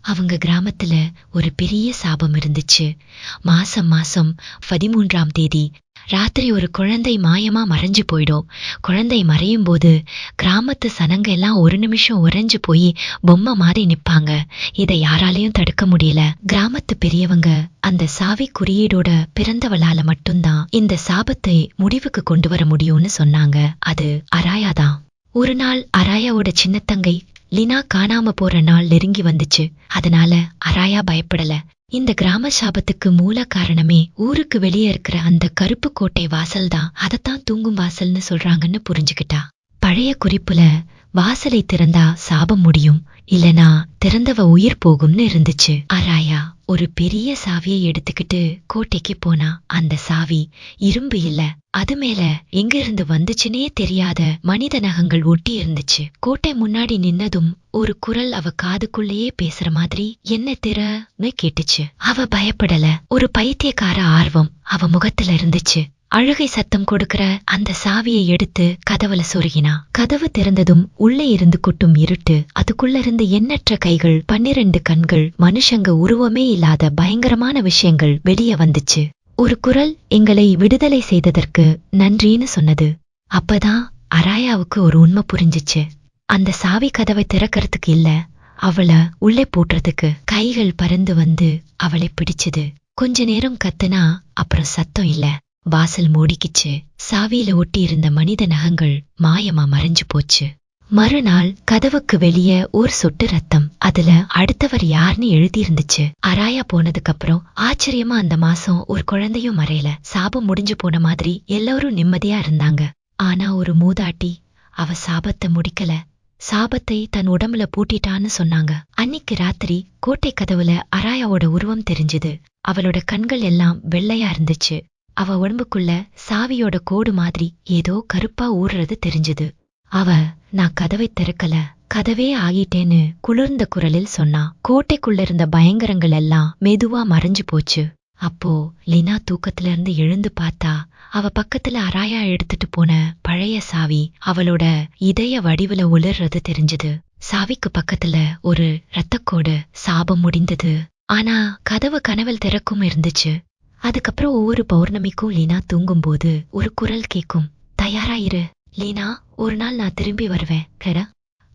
அவங்க கிராமத்துல ஒரு பெரிய சாபம் இருந்துச்சு. மாசம் மாசம் 13ஆம் தேதி ராத்திரி ஒரு குழந்தை மாயமா மறைஞ்சு போயிடும். குழந்தை மறையும் போது கிராமத்து சனங்க எல்லாம் ஒரு நிமிஷம் உறைஞ்சு போய் பொம்மை மாதிரி நிப்பாங்க. இதை யாராலையும் தடுக்க முடியல. கிராமத்து பெரியவங்க அந்த சாவி குறியீடோட பிறந்தவளால மட்டும்தான் இந்த சாபத்தை முடிவுக்கு கொண்டு வர முடியும்னு சொன்னாங்க. அது அராயாதான். ஒரு நாள் அராயாவோட சின்னத்தங்கை லினா காணாம போற நாள் நெருங்கி வந்துச்சு. அதனால அராயா பயப்படல. இந்த கிராம சாபத்துக்கு மூல காரணமே ஊருக்கு வெளியே இருக்கிற அந்த கருப்பு கோட்டை வாசல் தான். அதத்தான் தூங்கும் வாசல்னு சொல்றாங்கன்னு புரிஞ்சுக்கிட்டா. பழைய குறிப்புல வாசலை திறந்தா சாபம் முடியும், இல்லனா திறந்தவ உயிர் போகும்னு இருந்துச்சு. அராயா ஒரு பெரிய சாவியை எடுத்துக்கிட்டு கோட்டைக்கு போனா. அந்த சாவி இரும்பு இல்ல, அது மேல எங்க இருந்து வந்துச்சுன்னே தெரியாத மனித நகங்கள் ஒட்டி இருந்துச்சு. கோட்டை முன்னாடி நின்னதும் ஒரு குரல் அவ காதுக்குள்ளேயே பேசுற மாதிரி என்ன திறன்னு கேட்டுச்சு. அவ பயப்படல. ஒரு பைத்தியக்கார ஆர்வம் அவ முகத்துல இருந்துச்சு. அழுகை சத்தம் கொடுக்கிற அந்த சாவியை எடுத்து கதவுல சொருகினா. கதவு திறந்ததும் உள்ளே இருந்து கொட்டும் இருட்டு, அதுக்குள்ள இருந்து எண்ணற்ற கைகள், 12 கண்கள், மனுஷங்க உருவமே இல்லாத பயங்கரமான விஷயங்கள் வெளியே வந்துச்சு. ஒரு குரல் எங்களை விடுதலை செய்ததற்கு நன்றின்னு சொன்னது. அப்பதான் அராயாவுக்கு ஒரு உண்மை புரிஞ்சிச்சு. அந்த சாவி கதவை திறக்கிறதுக்கு இல்ல, அவளை உள்ளே போட்டுறதுக்கு. கைகள் பறந்து வந்து அவளை பிடிச்சது. கொஞ்ச நேரம் கத்துனா அப்புறம் சத்தம் இல்ல. வாசல் மூடிக்கிச்சு. சாவியில ஒட்டி இருந்த மனித நகங்கள் மாயமா மறைஞ்சு போச்சு. மறுநாள் கதவுக்கு வெளியே ஒரு சொட்டு ரத்தம். அதுல அடுத்தவர் யாருன்னு எழுதி இருந்துச்சு. அராயா போனதுக்கு அப்புறம் ஆச்சரியமா அந்த மாசம் ஒரு குழந்தையும் மறையல. சாபம் முடிஞ்சு போன மாதிரி எல்லாரும் நிம்மதியா இருந்தாங்க. ஆனா ஒரு மூதாட்டி அவ சாபத்தை முடிக்கல. சாபத்தை தன் உடம்புல பூட்டிட்டான்னு சொன்னாங்க. அன்னிக்கு ராத்திரி கோட்டை கதவுல அராயாவோட உருவம் தெரிஞ்சுது. அவளோட கண்கள் எல்லாம் வெள்ளையா இருந்துச்சு. அவ உடம்புக்குள்ள சாவியோட கோடு மாதிரி ஏதோ கருப்பா ஊறுறது தெரிஞ்சது. அவ நான் கதவை திறக்கல, கதவே ஆகிட்டேன்னு குளிர்ந்த குரலில் சொன்னா. கோட்டைக்குள்ள இருந்த பயங்கரங்கள் எல்லாம் மெதுவா மறைஞ்சு போச்சு. அப்போ லினா தூக்கத்துல இருந்து எழுந்து பார்த்தா, அவ பக்கத்துல அராயா எடுத்துட்டு போன பழைய சாவி அவளோட இதய வடிவுல உலர்றது தெரிஞ்சது. சாவிக்கு பக்கத்துல ஒரு இரத்தக்கோடு. சாபம் முடிந்தது. ஆனா கதவு கனவில் திறக்கும் இருந்துச்சு. அதுக்கப்புறம் ஒவ்வொரு பௌர்ணமிக்கும் லீனா தூங்கும்போது ஒரு குரல் கேக்கும், தயாரா இரு லீனா, ஒரு நாள் நான் திரும்பி வருவேன். கட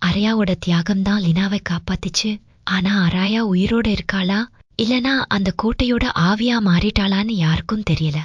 அராயாவோட தியாகம்தான் லீனாவை காப்பாத்திச்சு. ஆனா அராயா உயிரோட இருக்காளா இல்லனா அந்த கோட்டையோட ஆவியா மாறிட்டாளான்னு யாருக்கும் தெரியல.